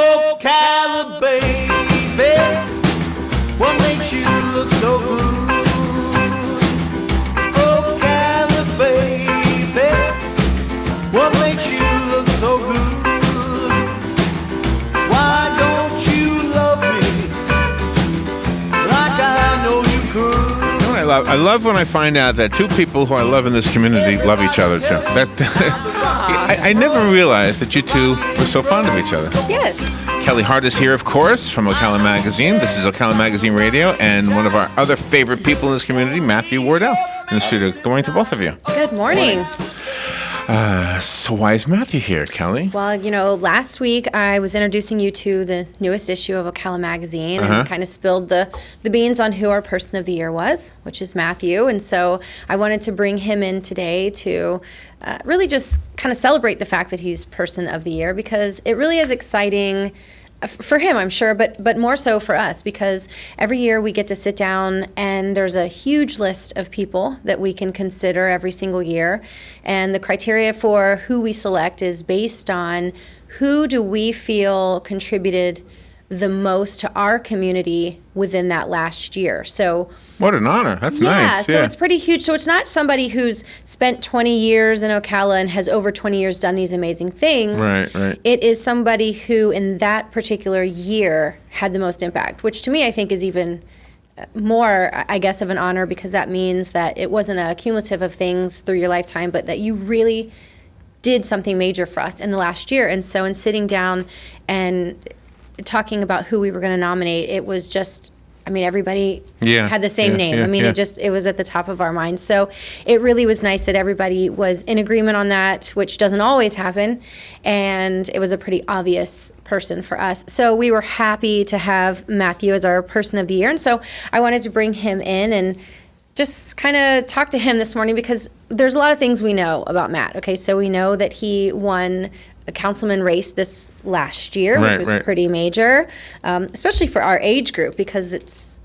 Ocala, baby, what makes you look so good? Ocala, baby, what makes you look so good? Why don't you love me like I know you could? You know what I love when I find out that two people who I love in this community love each other too. I never realized that you two were so fond of each other. Yes. Kelli Hart is here, of course, from Ocala Magazine. This is Ocala Magazine Radio, and one of our other favorite people in this community, Matthew Wardell, in the studio. Good morning to both of you. Good morning. So why is Matthew here, Kelli? Well, last week I was introducing you to the newest issue of Ocala Magazine and kind of spilled the beans on who our Person of the Year was, which is Matthew. And so I wanted to bring him in today to really just kind of celebrate the fact that he's Person of the Year, because it really is exciting for him, I'm sure, but more so for us, because every year we get to sit down and there's a huge list of people that we can consider every single year. And the criteria for who we select is based on who do we feel contributed the most to our community within that last year. So what an honor. That's nice. So it's pretty huge. So it's not somebody who's spent 20 years in Ocala and has over 20 years done these amazing things. Right. It is somebody who in that particular year had the most impact, which to me I think is even more, I guess, of an honor, because that means that it wasn't a cumulative of things through your lifetime, but that you really did something major for us in the last year. And so in sitting down and talking about who we were going to nominate, it was just, everybody had the same name. It was at the top of our minds. So it really was nice that everybody was in agreement on that, which doesn't always happen. And it was a pretty obvious person for us. So we were happy to have Matthew as our Person of the Year. And so I wanted to bring him in and just kind of talk to him this morning, because there's a lot of things we know about Matt. Okay, so we know that he won a councilman race this last year, which was pretty major, especially for our age group, because it's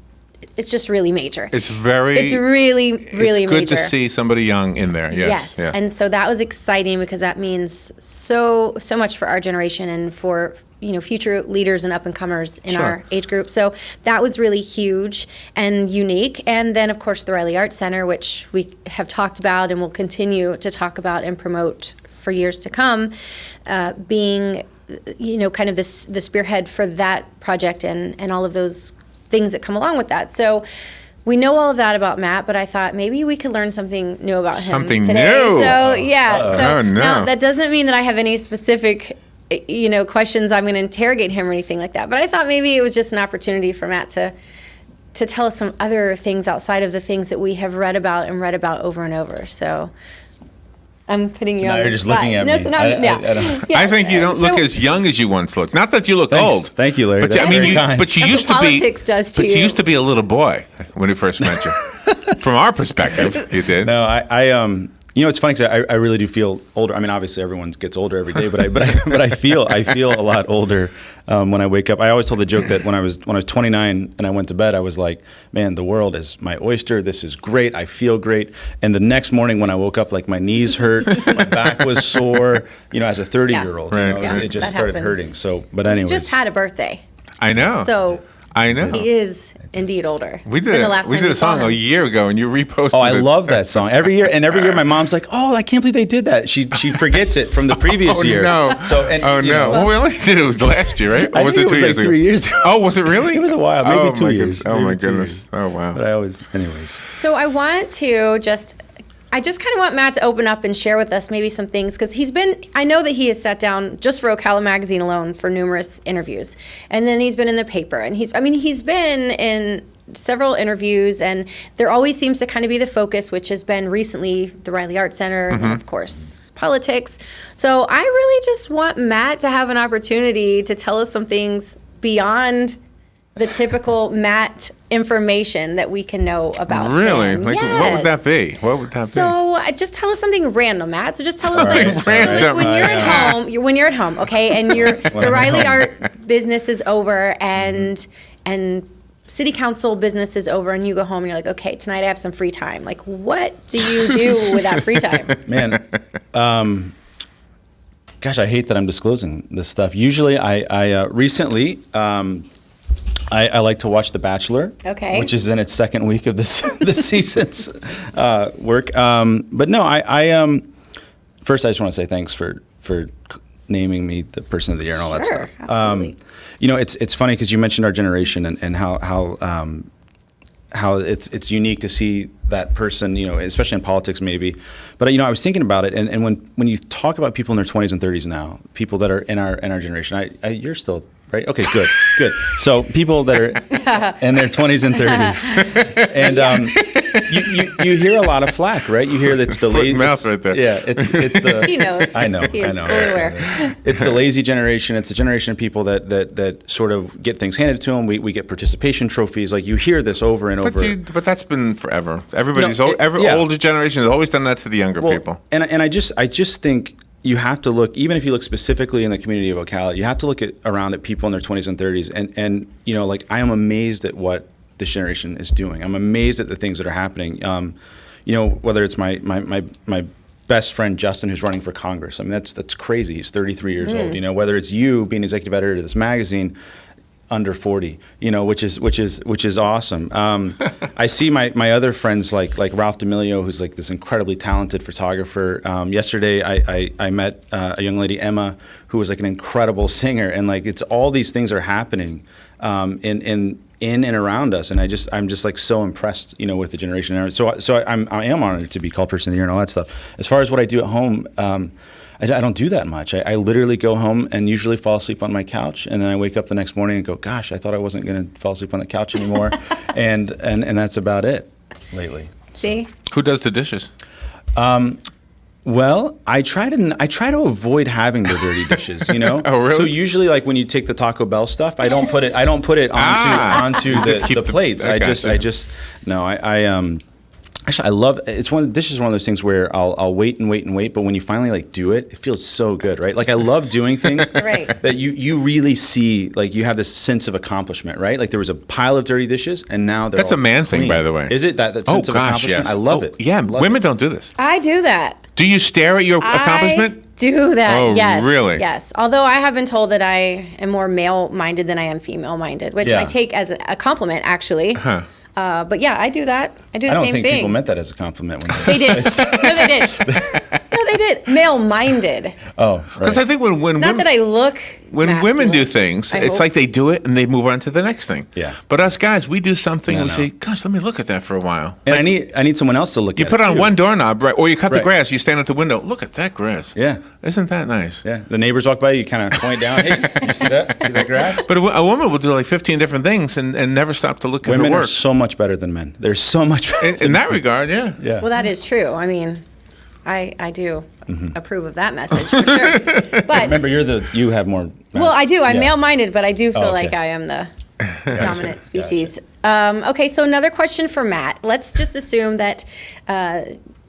just really major. It's really major. It's good to see somebody young in there. Yes. Yeah. And so that was exciting, because that means so much for our generation and for future leaders and up and comers in our age group. So that was really huge and unique. And then of course the Riley Arts Center, which we have talked about and will continue to talk about and promote for years to come, being kind of the spearhead for that project and all of those things that come along with that. So we know all of that about Matt, but I thought maybe we could learn something new about him today. New. So now that doesn't mean that I have any specific questions I'm going to interrogate him or anything like that. But I thought maybe it was just an opportunity for Matt to tell us some other things outside of the things that we have read about over and over. So I'm putting you on the spot. You're just looking at me. I think you don't look as young as you once looked. Not that you look old. Thank you, Larry. But you used to be. Politics does to you. But you used to be a little boy when we first met you. From our perspective, you did. No, it's funny because I really do feel older. Obviously everyone gets older every day, but I feel a lot older when I wake up. I always told the joke that when I was 29 and I went to bed, I was like, man, the world is my oyster. This is great. I feel great. And the next morning when I woke up, like my knees hurt, my back was sore. As a 30-year-old, it just started hurting. So, but anyway, he just had a birthday. I know. So I know he is indeed older. We did a song a year ago, and you reposted it. Oh, I love that song. Every year, my mom's like, "Oh, I can't believe they did that." She forgets it from the previous year. No. Well, we only did it last year, right? Or was it 2 years ago? 3 years ago. Oh, was it really? It was a while, maybe 2 years. Oh my goodness. Oh wow. But anyways. So I want to I just kind of want Matt to open up and share with us maybe some things, because I know that he has sat down just for Ocala Magazine alone for numerous interviews. And then he's been in the paper, and he's been in several interviews, and there always seems to kind of be the focus, which has been recently the Riley Arts Center, and then of course politics. So I really just want Matt to have an opportunity to tell us some things beyond the typical Matt information that we can know about Really? him. What would that be? So just tell us something random, Matt. So just tell us random. So when you're at home, okay, and the Riley Art business is over and city council business is over, and you go home and you're like, okay, tonight I have some free time. Like, what do you do with that free time? Man, Gosh, I hate that I'm disclosing this stuff. Usually, I recently, I like to watch The Bachelor, which is in its second week of this season's work. But no, first I just want to say thanks for naming me the person of the year and all that stuff. Absolutely. It's funny because you mentioned our generation and how it's unique to see that person, especially in politics maybe. But I was thinking about it, and when you talk about people in their 20s and 30s now, people that are in our generation, you're still right. Okay, good. So people that are in their 20s and 30s, and you hear a lot of flack, right? You hear that it's the lazy mouth right there. Yeah, it's the. He knows. I know. He is fully aware. It's the lazy generation. It's the generation of people that sort of get things handed to them. We get participation trophies. Like you hear this over and over. But that's been forever. Everybody's every yeah. older generation has always done that to the younger people. And I just think you have to look, even if you look specifically in the community of Ocala, you have to look around at people in their 20s and 30s, and like I am amazed at what this generation is doing. I'm amazed at the things that are happening. Whether it's my best friend Justin, who's running for Congress. I mean, that's crazy. He's 33 years old. Whether it's you being executive editor of this magazine, under 40, which is awesome. I see my other friends like Ralph D'Amelio, who's like this incredibly talented photographer. Yesterday I met a young lady, Emma, who was like an incredible singer, and like it's all these things are happening in and around us, and I'm just like so impressed, with the generation. So I am honored to be called Person of the Year and all that stuff. As far as what I do at home, I don't do that much. I literally go home and usually fall asleep on my couch, and then I wake up the next morning and go, gosh, I thought I wasn't going to fall asleep on the couch anymore, and that's about it lately. See? Who does the dishes? Well, I try to avoid having the dirty dishes, Oh, really? So usually, like when you take the Taco Bell stuff, I don't put it onto the plates. Okay. Actually, I love it's one of the dishes is one of those things where I'll wait and wait, but when you finally like do it, it feels so good, right? Like I love doing things Right. that you really see, like you have this sense of accomplishment, right? Like there was a pile of dirty dishes, and now That's all a man clean. thing, by the way. Is it that sense of accomplishment? Yes. I love it. Yeah, women don't do this. I do that. Do you stare at your accomplishment? I do that. Oh, yes. really? Yes. Although I have been told that I am more male-minded than I am female-minded, which Yeah. I take as a compliment, actually. Huh. But yeah, I do that. I do the I don't same think thing. people meant that as a compliment when They did. No, they did. No, they did. Male-minded. Oh, right. Because I think when Not women, that I look when women do masculine, things, I it's hope. like they do it and they move on to the next thing. Yeah. But us guys, we do something and we No. say, gosh, let me look at that for a while. And I need someone else to look You at put it, on too. one doorknob, right? Or you cut the Right. grass, you stand at the window, look at that grass. Yeah. Isn't that nice? Yeah. The neighbors walk by, you kind of point down, hey, you see that? See that grass? But a woman will do like 15 different things and never stop to look at Women her are work. so much better than men. They're so much better. In that regard, yeah. Yeah. Well, that is true. I mean, I do approve of that message for sure. But Remember, you have more. well, I do. I'm Yeah. male-minded, but I do feel Oh, okay. like I am the dominant species. Okay, so another question for Matt. Let's just assume that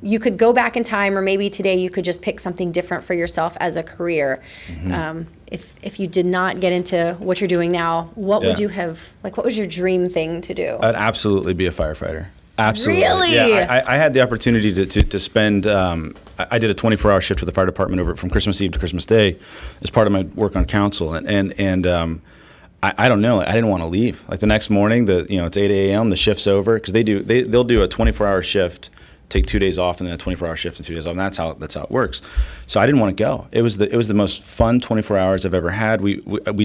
you could go back in time, or maybe today you could just pick something different for yourself as a career. If you did not get into what you're doing now, what would Yeah. you have? Like, what was your dream thing to do? I'd absolutely be a firefighter. Absolutely. Really? Yeah, I had the opportunity to spend. I did a 24-hour shift with the fire department over from Christmas Eve to Christmas Day, as part of my work on council, and I don't know. I didn't want to leave. Like the next morning, it's 8 a.m. The shift's over because they'll do a 24-hour shift, take 2 days off, and then a 24-hour shift and 2 days off. And that's how it works. So I didn't want to go. It was the most fun 24 hours I've ever had. We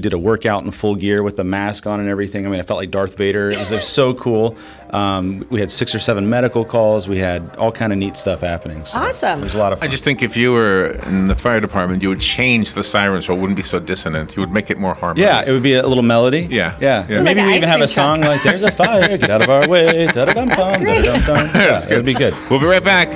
did a workout in full gear with the mask on and everything. I mean, I felt like Darth Vader. It was so cool. We had 6 or 7 medical calls. We had all kind of neat stuff happening. So Awesome. It was a lot of fun. I just think if you were in the fire department, you would change the siren so it wouldn't be so dissonant. You would make it more harmonious. Yeah, it would be a little melody. Yeah. Yeah. Yeah. Maybe Like we an even ice have a cream song truck. like "There's a fire, get out of our way." Da-da-dum-dum, great. da-da-dum-dum. Yeah, it would be good. We'll be right back.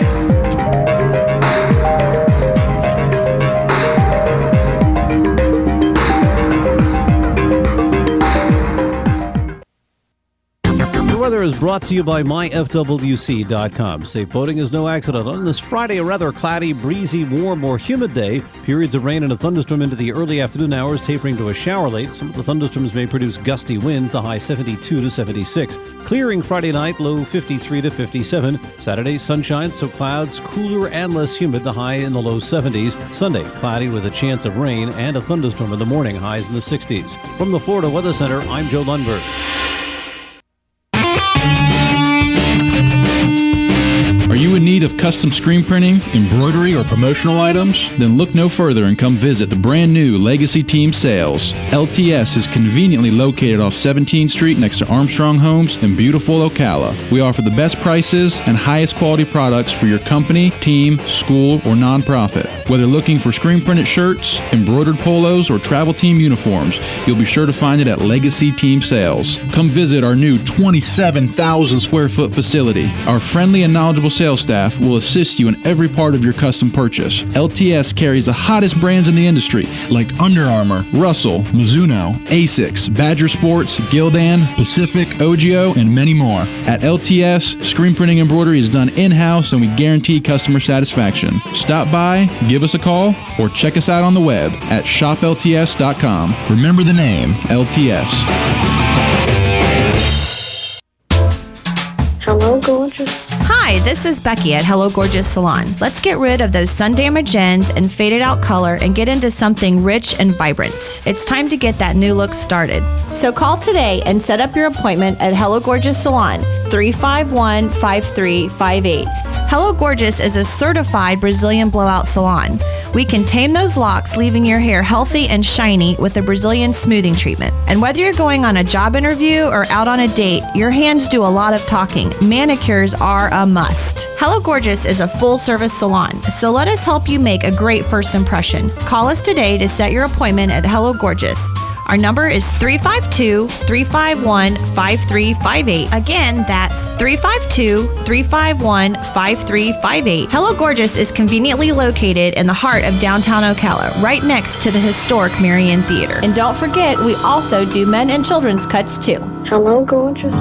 The weather is brought to you by myfwc.com. Safe boating is no accident. On this Friday, a rather cloudy, breezy, warm, or humid day. Periods of rain and a thunderstorm into the early afternoon hours, tapering to a shower late. Some of the thunderstorms may produce gusty winds, the high 72 to 76. Clearing Friday night, low 53 to 57. Saturday, sunshine, so clouds, cooler and less humid, the high in the low 70s. Sunday, cloudy with a chance of rain and a thunderstorm in the morning, highs in the 60s. From the Florida Weather Center, I'm Joe Lundberg. Are you in need of custom screen printing, embroidery, or promotional items? Then look no further and come visit the brand new Legacy Team Sales. LTS is conveniently located off 17th Street next to Armstrong Homes in beautiful Ocala. We offer the best prices and highest quality products for your company, team, school, or nonprofit. Whether looking for screen printed shirts, embroidered polos, or travel team uniforms, you'll be sure to find it at Legacy Team Sales. Come visit our new 27,000 square foot facility. Our friendly and knowledgeable sales staff will assist you in every part of your custom purchase. LTS carries the hottest brands in the industry like Under Armour, Russell, Mizuno, Asics, Badger Sports, Gildan, Pacific, Ogio, and many more. At LTS, screen printing embroidery is done in-house and we guarantee customer satisfaction. Stop by, give us a call, or check us out on the web at shoplts.com. Remember the name, LTS. Hello, gorgeous. Hi, this is Becky at Hello Gorgeous Salon. Let's get rid of those sun damaged ends and faded out color and get into something rich and vibrant. It's time to get that new look started. So call today and set up your appointment at Hello Gorgeous Salon, 351-5358. Hello Gorgeous is a certified Brazilian blowout salon. We can tame those locks, leaving your hair healthy and shiny with a Brazilian smoothing treatment. And whether you're going on a job interview or out on a date, your hands do a lot of talking. Manicures are a must. Hello Gorgeous is a full-service salon, so let us help you make a great first impression. Call us today to set your appointment at Hello Gorgeous. Our number is 352-351-5358. Again, that's 352-351-5358. Hello Gorgeous is conveniently located in the heart of downtown Ocala, right next to the historic Marion Theater. And don't forget, we also do men and children's cuts too. Hello, gorgeous.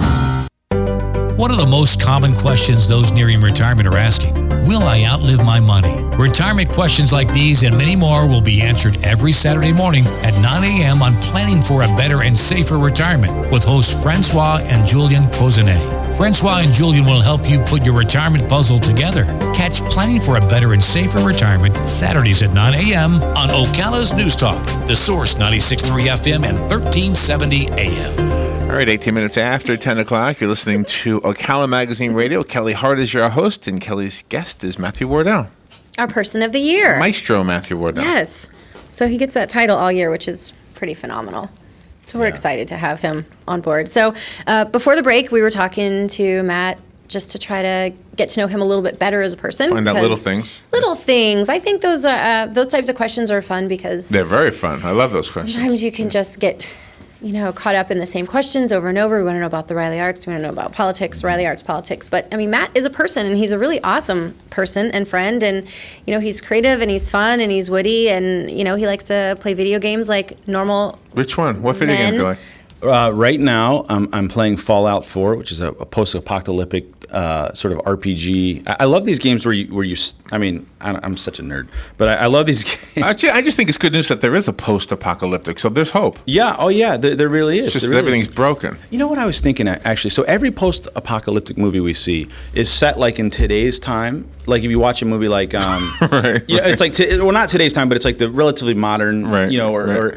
What are the most common questions those nearing retirement are asking? Will I outlive my money? Retirement questions like these and many more will be answered every Saturday morning at 9 a.m. on Planning for a Better and Safer Retirement with hosts Francois and Julian Pozenet. Francois and Julian will help you put your retirement puzzle together. Catch Planning for a Better and Safer Retirement Saturdays at 9 a.m. on Ocala's News Talk, The Source 96.3 FM and 1370 AM. All right, 18 minutes after 10 o'clock, you're listening to Ocala Magazine Radio. Kelli Hart is your host, and Kelly's guest is Matthew Wardell. Our Person of the Year. Maestro Matthew Wardell. Yes. So he gets that title all year, which is pretty phenomenal. So we're excited to have him on board. So before the break, we were talking to Matt just to try to get to know him a little bit better as a person. Find out little things. Little things. I think those types of questions are fun because They're very fun. I love those questions. sometimes you can just get caught up in the same questions over and over. We want to know about the Riley Arts. We want to know about politics, Riley Arts politics. But, I mean, Matt is a person, and he's a really awesome person and friend. And, he's creative, and he's fun, and he's witty, and, he likes to play video games like normal Which one? What video game do you like? Right now, I'm playing Fallout 4, which is a post-apocalyptic sort of RPG. I love these games where you. I mean, I'm such a nerd, but I love these games. Actually, I just think it's good news that there is a post-apocalyptic, so there's hope. Yeah. Oh, yeah. There really is. It's just There really everything's is. broken. You know what I was thinking, actually? So every post-apocalyptic movie we see is set like in today's time. Like if you watch a movie like, Right. it's like, well, not today's time, but it's like the relatively modern, Right, or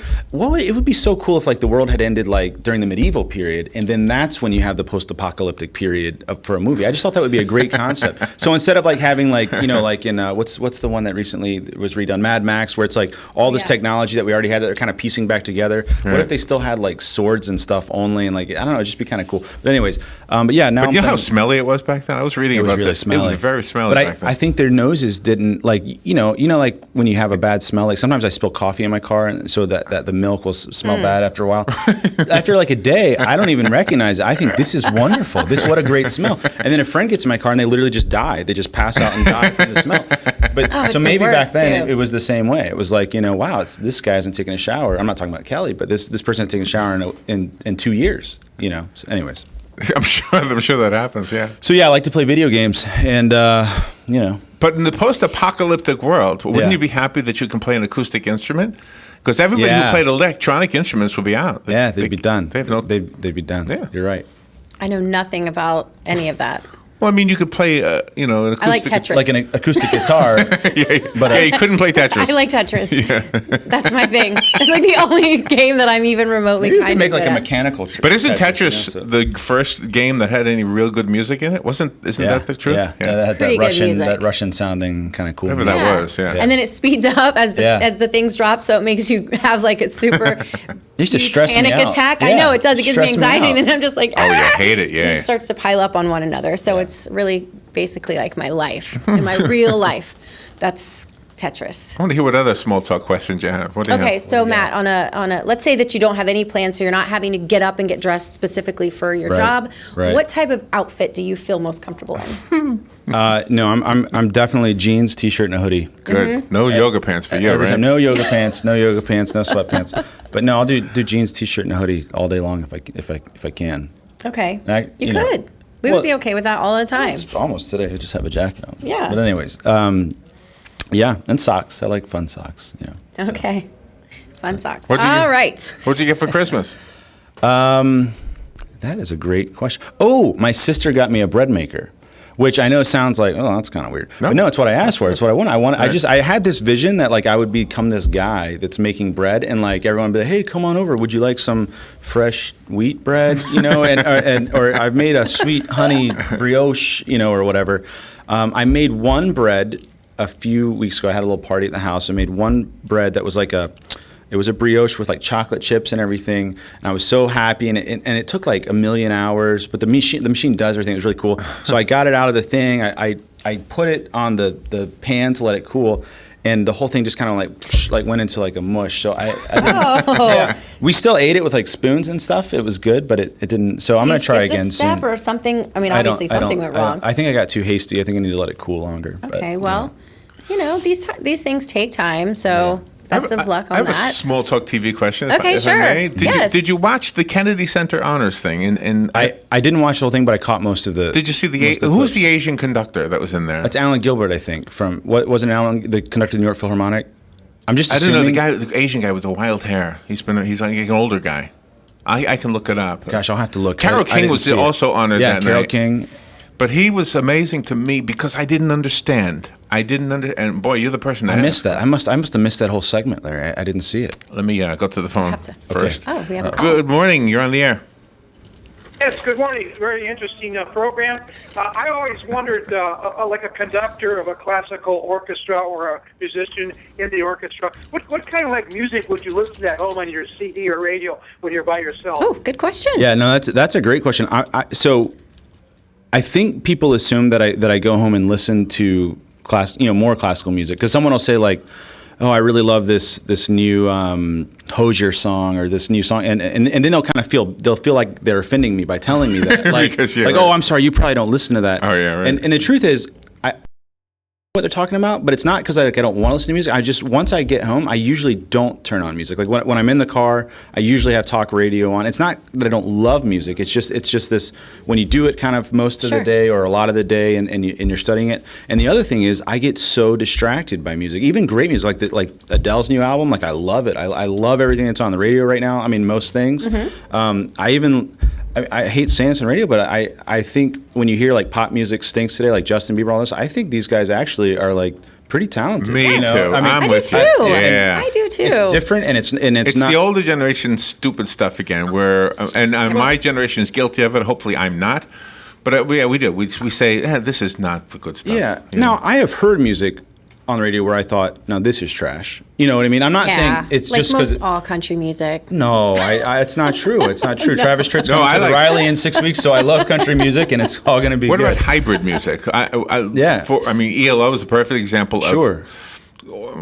it would be so cool if like the world had ended like during the medieval period, and then that's when you have the post-apocalyptic period for a movie. I just thought that would be a great concept. So instead of like having like, like in, what's the one that recently was redone, Mad Max, where it's like all this technology that we already had that they're kind of piecing back together. Right. What if they still had like swords and stuff only, and like, I don't know, it'd just be kind of cool. But anyways, but yeah, now But you know how smelly it was back then? I was reading about really this. smelly. It was very smelly But back then. I think their noses didn't like like when you have a bad smell. Like sometimes I spill coffee in my car, and so that the milk will smell bad after a while. After like a day, I don't even recognize it. I think this is wonderful. What a great smell. And then a friend gets in my car and they literally just die. They just pass out and die from the smell. But so maybe back then it was the same way. It was like wow, this guy hasn't taken a shower. I'm not talking about Kelly, but this person hasn't taken a shower in 2 years. So anyways. I'm sure that happens. Yeah. So yeah, I like to play video games, and But in the post-apocalyptic world, wouldn't Yeah. you be happy that you can play an acoustic instrument? Because everybody who played electronic instruments would be out. Yeah, they'd be done. They'd be done. Yeah. You're right. I know nothing about any of that. Well, I mean, you could play, an acoustic. I like Tetris. Like an acoustic guitar. But you couldn't play Tetris. I like Tetris. That's my thing. It's like the only game that I'm even remotely Maybe you kind could of make like good a at. mechanical. But isn't Tetris the first game that had any real good music in it? Isn't that the truth? Yeah, it's that pretty good music. that Russian sounding kind of cool. Whatever music. that was, yeah. And then it speeds up as the things drop, so it makes you have like a super used to stress me panic out. attack. I Yeah, know it does. It gives me stress me anxiety, out. and then I'm just like, Oh, you hate it, yeah. It just starts to pile up on one another. So it's really basically like my life, in my real life. That's Tetris. I want to hear what other small talk questions you have. What do you Okay, have? so Matt, on a let's say that you don't have any plans, so you're not having to get up and get dressed specifically for your Right, job. right. What type of outfit do you feel most comfortable in? No, I'm definitely jeans, t-shirt, and a hoodie. Good. No yoga pants for you, Every right? time. No yoga pants, no sweatpants. But no, I'll do jeans, t-shirt, and a hoodie all day long if I can. Okay, you you know. could. We would be okay with that all the time. It's almost today. I just have a jacket on. Yeah. But anyways, yeah, and socks. I like fun socks. Yeah. Okay, fun socks. What'd you All get? right. What'd you get for Christmas? That is a great question. Oh, my sister got me a bread maker, which I know sounds like, oh, that's kind of weird. No. But no, it's what I asked for. It's what I want. Right. I had this vision that like I would become this guy that's making bread, and like everyone would be like, hey, come on over. Would you like some fresh wheat bread? Or I've made a sweet honey brioche, or whatever. I made one bread a few weeks ago. I had a little party at the house. I made one bread that was like it was a brioche with like chocolate chips and everything, and I was so happy. And it took like a million hours, but the machine does everything. It was really cool. So I got it out of the thing. I put it on the pan to let it cool, and the whole thing just kind of like went into like a mush. So I yeah. We still ate it with like spoons and stuff. It was good, but it didn't. So I'm gonna try again a step soon. or something. I mean, obviously something went wrong. I think I got too hasty. I think I need to let it cool longer. Okay, well, these things take time, so. Best of luck on I have that. a small talk TV question. Okay, if I sure. may. Yes. Did you watch the Kennedy Center honors thing? And I didn't watch the whole thing, but I caught most of the. did you see most of who was clips. the Asian conductor that was in there? That's Alan Gilbert, I think. From what wasn't Alan the conductor of the New York Philharmonic? I'm just. I don't know assuming, the Asian guy with the wild hair. He's like an older guy. I can look it up. Gosh, I'll have to look. Carole I King didn't was see it. also honored Yeah, that Carole night. King. But he was amazing to me because I didn't understand. And boy, you're the person that I missed that. I must have missed that whole segment there. I didn't see it. Let me go to the phone have to. first. Oh, we have a call. Good morning. You're on the air. Yes, good morning. Very interesting program. I always wondered, like a conductor of a classical orchestra or a musician in the orchestra, what kind of like music would you listen to at home on your CD or radio when you're by yourself? Oh, good question. Yeah, no, that's a great question. So I think people assume that I go home and listen to more classical music, because someone will say like, oh, I really love this new Hosier song or this new song, and then they'll feel like they're offending me by telling me that, like, Because, yeah, like right. oh, I'm sorry, you probably don't listen to that. Oh, yeah, right. And the truth is, I what they're talking about, but it's not because I don't want to listen to music. Once I get home, I usually don't turn on music. Like when I'm in the car, I usually have talk radio on. It's not that I don't love music. It's just this when you do it kind of most of the day or a lot of the day, and you're studying it. And the other thing is, I get so distracted by music, even great music like Adele's new album. Like I love it. I love everything that's on the radio right now. I mean, most things. I hate saying this on radio, but I think when you hear like pop music stinks today, like Justin Bieber, all this, I think these guys actually are like pretty talented. Me too. I mean, I'm I do with too. you. Yeah. I do too. it's different, and it's It's not the older generation stupid stuff again. My generation is guilty of it. Hopefully, I'm not. But we do. We say this is not the good stuff. Yeah. You know? Now I have heard music on the radio where I thought, no, this is trash. You know what I mean? I'm not saying it's like just because. most all country music. No, it's not true. It's not true. No. Travis Tritt's No, coming I to the like- Riley in 6 weeks, so I love country music, and it's all going to be What good. about hybrid music? Yeah. ELO is a perfect example Sure. of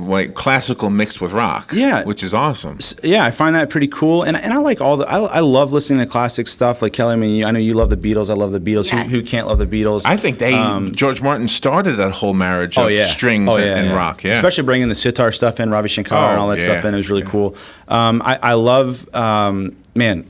like classical mixed with rock. Yeah. which is awesome. Yeah, I find that pretty cool, and I like I love listening to classic stuff. Like Kelly, I mean, I know you love the Beatles. I love the Beatles. Yes. Who can't love the Beatles? I think George Martin started that whole marriage of strings and rock. Yeah, especially bringing the sitar stuff in, Ravi Shankar and all that stuff in. It was really cool. I love, man.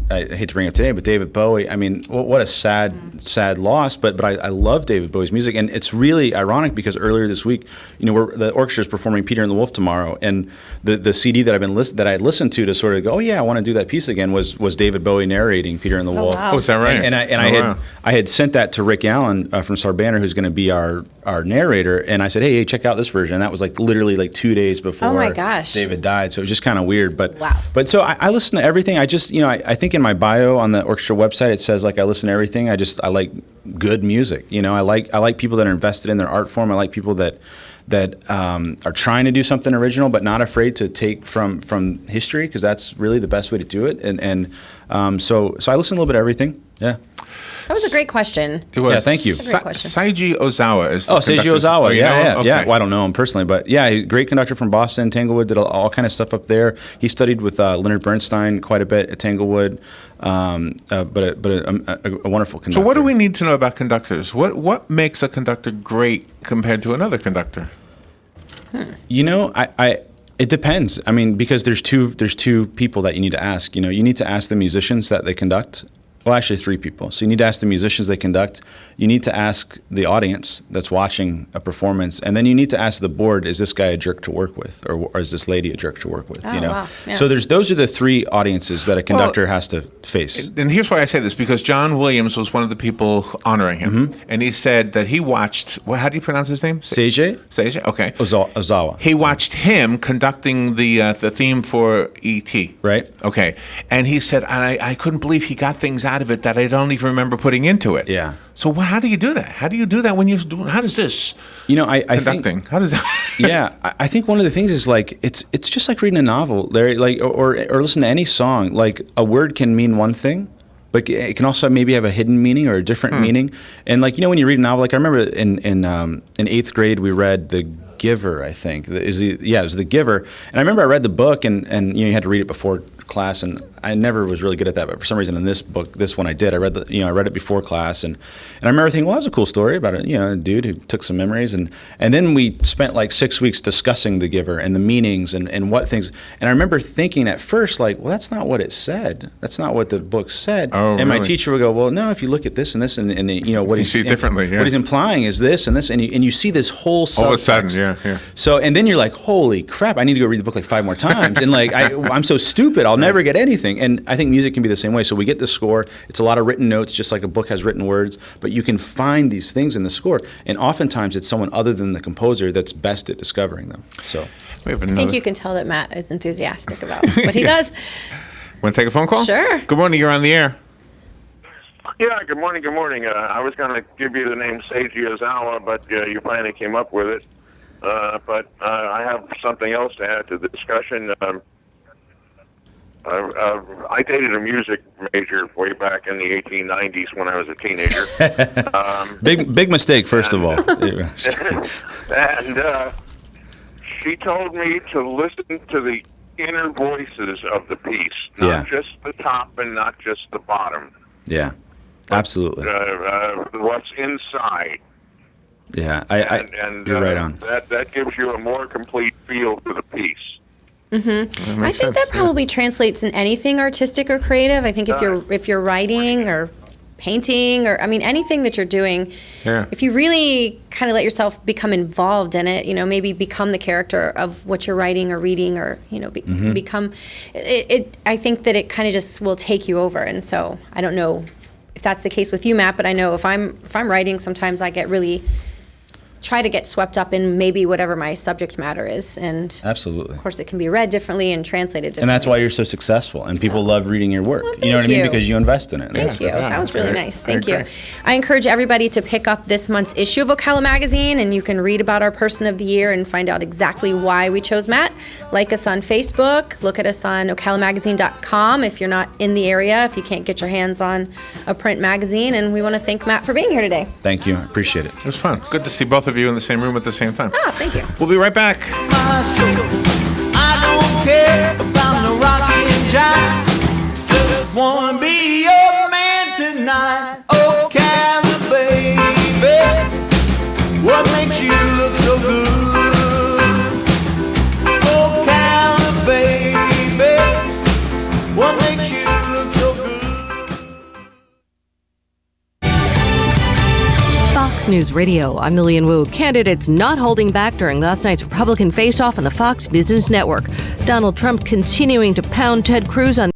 I hate to bring it up today, but David Bowie. I mean, what a sad loss. But I love David Bowie's music, and it's really ironic because earlier this week, the orchestra is performing Peter and the Wolf tomorrow, and the CD that I listened to sort of go, oh yeah, I want to do that piece again was David Bowie narrating Peter and the Wolf. Wow. Oh, is that right? And I had sent that to Rick Allen from Sarbanner, who's going to be our narrator, and I said, hey, check out this version. And that was literally 2 days before Oh my gosh. David died, so it was just kind of weird. But Wow. But so I listen to everything. I just I think in my bio on the orchestra website it says I listen to everything. I like good music. I like people that are invested in their art form. I like people that are trying to do something original but not afraid to take from history, because that's really the best way to do it. And so I listen to a little bit of everything. Yeah. That was a great question. It was. Yeah, thank you. That's a great question. Seiji Ozawa is the Seiji conductor. Ozawa. Oh, you know him? Yeah. Okay. Well, I don't know him personally, but yeah, he's a great conductor from Boston. Tanglewood, did all kind of stuff up there. He studied with Leonard Bernstein quite a bit at Tanglewood, but a wonderful conductor. So what do we need to know about conductors? What makes a conductor great compared to another conductor? It depends. I mean, because there's two people that you need to ask. You need to ask the musicians that they conduct. Well, actually, three people. So you need to ask the musicians they conduct. You need to ask the audience that's watching a performance, and then you need to ask the board: is this guy a jerk to work with, or is this lady a jerk to work with? Oh, wow. Yeah. So those are the three audiences that a conductor has to face. And here's why I say this, because John Williams was one of the people honoring him, and he said that he watched. Well, how do you pronounce his name? Seiji Okay. Ozawa. He watched him conducting the theme for E.T. Right. Okay. And he said, I couldn't believe he got things out of it that I don't even remember putting into it. Yeah. So how do you do that? How do you do that when you're doing? How does this? I conducting. think, how does that? Yeah, I think one of the things is it's just like reading a novel, Larry, or listen to any song. Like a word can mean one thing, but it can also maybe have a hidden meaning or a different meaning. And when you read a novel, I remember in 8th grade we read The Giver, I think. It was The Giver. And I remember I read the book, and you had to read it before class, and I never was really good at that, but for some reason in this one I did. I read it before class, and I remember thinking, well, that was a cool story about a dude who took some memories, and then we spent 6 weeks discussing The Giver and the meanings and what things. And I remember thinking at first, well, that's not what it said. That's not what the book said. Oh, and my really? teacher would go, well, no, if you look at this and this and what he's see it differently. Yeah. What he's implying is this and this, and you see this whole subtext. All of a sudden, yeah. So, and then you're like, holy crap, I need to go read the book 5 more times. And I'm so stupid, I'll never get anything. And I think music can be the same way. So we get the score. It's a lot of written notes, just like a book has written words. But you can find these things in the score. And oftentimes it's someone other than the composer that's best at discovering them. So I think you can tell that Matt is enthusiastic about what he does. Want to take a phone call? Sure. Good morning. You're on the air. Yeah, good morning. I was going to give you the name Seiji Ozawa, but you finally came up with it. But I have something else to add to the discussion. I dated a music major way back in the 1890s when I was a teenager. Big mistake, first of all. And she told me to listen to the inner voices of the piece, not just the top and not just the bottom. Yeah, absolutely. What's inside. Yeah, you're right on. That gives you a more complete feel to the piece. Mm-hmm. I think that probably translates in anything artistic or creative. I think if you're writing or painting or anything that you're doing, if you really kind of let yourself become involved in it, maybe become the character of what you're writing or reading, or become it. I think that it kind of just will take you over. And so I don't know if that's the case with you, Matt, but I know if I'm writing, sometimes I get really try to get swept up in maybe whatever my subject matter is. And absolutely, of course, it can be read differently and translated differently. And that's why you're so successful, and people love reading your work. Well, you know what I mean? Because you invest in it. Thank you. That was really nice. Thank you. I encourage everybody to pick up this month's issue of Ocala Magazine, and you can read about our Person of the Year and find out exactly why we chose Matt. Like us on Facebook. Look at us on ocalamagazine.com if you're not in the area, if you can't get your hands on a print magazine. And we want to thank Matt for being here today. Thank you. I appreciate it. It was fun. Good to see both of you in the same room at the same time. Ah, thank you. We'll be right back. My soul, I don't care about no rocking and jive. Just wanna be your man tonight. Oh, Cali, baby, what makes you look so good? Oh, Cali, baby, what makes you look so good? News Radio, I'm Lillian Wu. Candidates not holding back during last night's Republican face-off on the Fox Business Network. Donald Trump continuing to pound Ted Cruz on